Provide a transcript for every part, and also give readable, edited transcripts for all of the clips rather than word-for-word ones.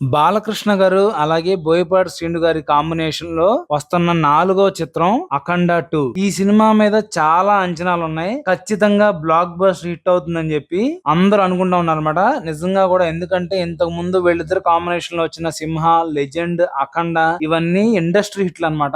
బాలకృష్ణ గారు అలాగే బోయపాటి శ్రీను గారి కాంబినేషన్ లో వస్తున్న 4వ చిత్రం అఖండ 2. ఈ సినిమా మీద చాలా అంచనాలు ఉన్నాయి. ఖచ్చితంగా బ్లాక్ బస్టర్ హిట్ అవుతుందని చెప్పి అందరూ అనుకుంటా ఉన్నారన్నమాట. నిజంగా కూడా, ఎందుకంటే ఇంతకు ముందు వీళ్ళిద్దరు కాంబినేషన్ లో వచ్చిన సింహ, లెజెండ్, అఖండ ఇవన్నీ ఇండస్ట్రీ హిట్లు అన్నమాట.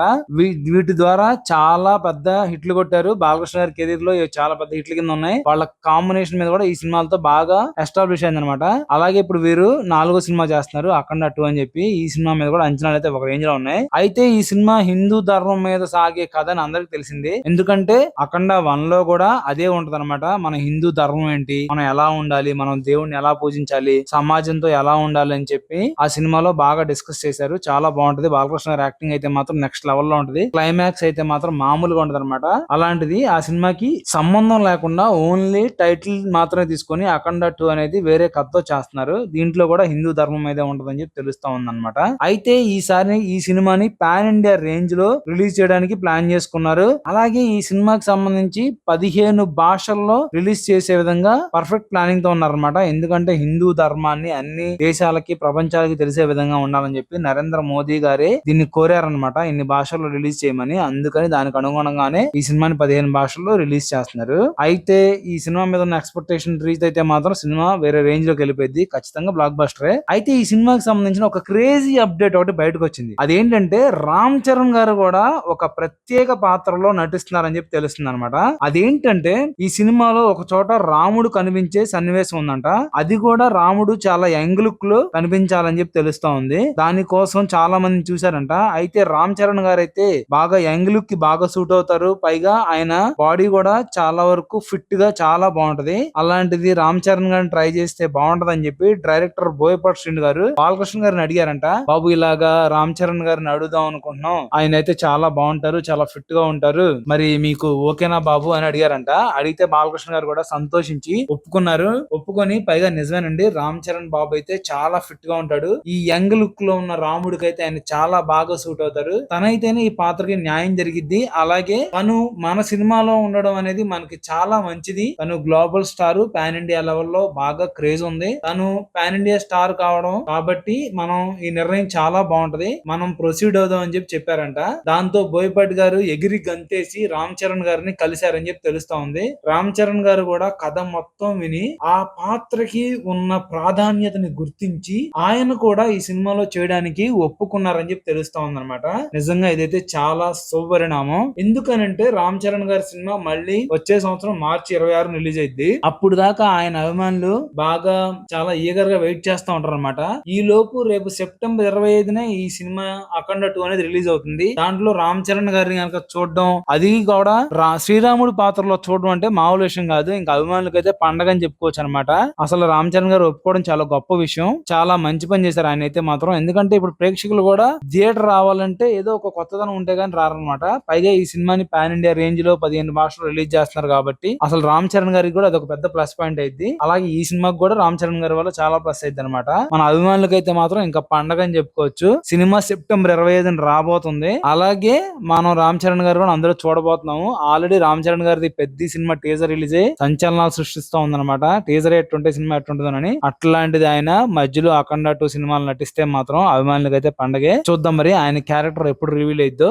వీటి ద్వారా చాలా పెద్ద హిట్లు కొట్టారు. బాలకృష్ణ గారి కెరీర్ లో ఇవి చాలా పెద్ద హిట్ల కింద ఉన్నాయి. వాళ్ళ కాంబినేషన్ మీద కూడా ఈ సినిమాలతో బాగా ఎస్టాబ్లిష్ అయింది అనమాట. అలాగే ఇప్పుడు వీరు 4వ సినిమా చేస్తున్నారు అఖండ 2 అని చెప్పి. ఈ సినిమా మీద కూడా అంచనాలు అయితే ఒక రేంజ్ లో ఉన్నాయి. అయితే ఈ సినిమా హిందూ ధర్మం మీద సాగే కథ అని అందరికి తెలిసింది. ఎందుకంటే అఖండ 1 లో కూడా అదే ఉంటది అనమాట. మన హిందూ ధర్మం ఏంటి, మనం ఎలా ఉండాలి, మనం దేవుణ్ణి ఎలా పూజించాలి, సమాజంతో ఎలా ఉండాలి అని చెప్పి ఆ సినిమాలో బాగా డిస్కస్ చేశారు. చాలా బాగుంటది. బాలకృష్ణ గారి యాక్టింగ్ అయితే మాత్రం నెక్స్ట్ లెవెల్ లో ఉంటది. క్లైమాక్స్ అయితే మాత్రం మామూలుగా ఉంటది అనమాట. అలాంటిది ఆ సినిమాకి సంబంధం లేకుండా ఓన్లీ టైటిల్ మాత్రమే తీసుకొని అఖండ 2 అనేది వేరే కథతో చేస్తున్నారు. దీంట్లో కూడా హిందూ ధర్మం మీద ఉంటదని చెప్పి తెలుస్తా ఉందన్నమాట. అయితే ఈసారి ఈ సినిమాని పాన్ ఇండియా రేంజ్ లో రిలీజ్ చేయడానికి ప్లాన్ చేసుకున్నారు. అలాగే ఈ సినిమాకి సంబంధించి 15 భాషల్లో రిలీజ్ చేసే విధంగా పర్ఫెక్ట్ ప్లానింగ్ తో ఉన్నారన్నమాట. ఎందుకంటే హిందూ ధర్మాన్ని అన్ని దేశాలకి, ప్రపంచాలకి తెలిసే విధంగా ఉండాలని చెప్పి నరేంద్ర మోదీ గారే దీన్ని కోరారనమాట. ఇన్ని భాషల్లో రిలీజ్ చేయమని. అందుకని దానికి అనుగుణంగానే ఈ సినిమాని 15 భాషల్లో రిలీజ్ చేస్తున్నారు. అయితే ఈ సినిమా మీద ఉన్న ఎక్స్పెక్టేషన్ రీచ్ అయితే మాత్రం సినిమా వేరే రేంజ్ లోకి వెళ్ళిపోయింది. ఖచ్చితంగా బ్లాక్ బస్టరే. అయితే ఈ సినిమాకి సంబంధించిన ఒక క్రేజీ అప్డేట్ ఒకటి బయటకు వచ్చింది. అదేంటంటే రామ్ చరణ్ గారు కూడా ఒక ప్రత్యేక పాత్రలో నటిస్తున్నారని చెప్పి తెలుస్తుంది అనమాట. అదేంటంటే ఈ సినిమాలో ఒక చోట రాముడు కనిపించే సన్నివేశం ఉందంట. అది కూడా రాముడు చాలా యంగ్ లుక్ లో కనిపించాలని చెప్పి తెలుస్తా ఉంది. దానికోసం చాలా మంది చూసారంట. అయితే రామ్ చరణ్ గారు అయితే బాగా యంగ్ లుక్ కి బాగా సూట్ అవుతారు. పైగా ఆయన బాడీ కూడా చాలా వరకు ఫిట్ గా చాలా బాగుంటది. అలాంటిది రామ్ చరణ్ గారిని ట్రై చేస్తే బాగుంటది అని చెప్పి డైరెక్టర్ బోయపాటి శ్రీను గారు బాలకృష్ణ గారిని అడిగారంట. బాబు ఇలాగా రామ్ చరణ్ గారిని అడుగుదాం అనుకుంటున్నాం, ఆయన అయితే చాలా బాగుంటారు, చాలా ఫిట్ గా ఉంటారు, మరి మీకు ఓకేనా బాబు అని అడిగారంట. అడిగితే బాలకృష్ణ గారు కూడా సంతోషించి ఒప్పుకున్నారు. ఒప్పుకొని పైగా నిజమేనండి, రామ్ చరణ్ బాబు అయితే చాలా ఫిట్ గా ఉంటాడు. ఈ యంగ్ లుక్ లో ఉన్న రాముడికి అయితే ఆయన చాలా బాగా సూట్ అవుతారు. తనైతేనే ఈ పాత్రకి న్యాయం జరిగిద్ది. అలాగే తను మన సినిమాలో ఉండడం అనేది మనకి చాలా మంచిది. తను గ్లోబల్ స్టార్, పాన్ ఇండియా లెవెల్లో బాగా క్రేజ్ ఉంది. తను పాన్ ఇండియా స్టార్ కావడం కాబట్టి మనం ఈ నిర్ణయం చాలా బాగుంటది, మనం ప్రొసీడ్ అవుదాం అని చెప్పి చెప్పారంట. దాంతో బోయపాటి గారు ఎగిరి గంతేసి రామ్ చరణ్ గారిని కలిశారని చెప్పి తెలుస్తా ఉంది. రామ్ చరణ్ గారు కూడా కథ మొత్తం విని ఆ పాత్రకి ఉన్న ప్రాధాన్యతని గుర్తించి ఆయన కూడా ఈ సినిమాలో చేయడానికి ఒప్పుకున్నారని చెప్పి తెలుస్తా ఉందన్నమాట. నిజంగా ఇదైతే చాలా శుభపరిణామం. ఎందుకనంటే రామ్ చరణ్ గారి సినిమా మళ్ళీ వచ్చే సంవత్సరం మార్చి 26 రిలీజ్ అయింది. అప్పుడు దాకా ఆయన అభిమానులు బాగా చాలా ఈగర్ గా వెయిట్ చేస్తా ఉంటారు అనమాట. ఈ లోపు రేపు సెప్టెంబర్ 25నే ఈ సినిమా అఖండ 2 అనేది రిలీజ్ అవుతుంది. దాంట్లో రామ్ చరణ్ గారిని కనుక చూడడం, అది కూడా శ్రీరాముడి పాత్రలో చూడడం అంటే మామూలు విషయం కాదు. ఇంకా అభిమానులకి అయితే పండగ అని చెప్పుకోవచ్చు అనమాట. అసలు రామ్ చరణ్ గారు ఒప్పుకోవడం చాలా గొప్ప విషయం. చాలా మంచి పని చేశారు ఆయన అయితే మాత్రం. ఎందుకంటే ఇప్పుడు ప్రేక్షకులు కూడా థియేటర్ రావాలంటే ఏదో ఒక కొత్తదనం ఉంటే గానీ రారనమాట. పైగా ఈ సినిమాని పాన్ ఇండియా రేంజ్ లో 15 భాషలు రిలీజ్ చేస్తున్నారు కాబట్టి అసలు రామ్ చరణ్ గారికి కూడా అదొక పెద్ద ప్లస్ పాయింట్ అయింది. అలాగే ఈ సినిమాకి కూడా రామ్ చరణ్ గారి వల్ల చాలా ప్లస్ అయింది అనమాట. మన అభిమానులకైతే మాత్రం ఇంకా పండగ అని చెప్పుకోవచ్చు. సినిమా సెప్టెంబర్ 25న రాబోతుంది. అలాగే మనం రామ్ చరణ్ గారు కూడా అందరూ చూడబోతున్నాము. ఆల్రెడీ రామ్ చరణ్ గారిది పెద్ద సినిమా టీజర్ రిలీజ్ అయ్యి సంచలనాలు సృష్టిస్తా ఉందన్నమాట. టీజర్ ఎట్టుంటే సినిమా ఎట్టుంటుందని. అట్లాంటిది ఆయన మధ్యలో అఖండ 2 సినిమాలు నటిస్తే మాత్రం అభిమానులకైతే పండగే. చూద్దాం మరి ఆయన క్యారెక్టర్ ఎప్పుడు రివీల్ అయిద్దో.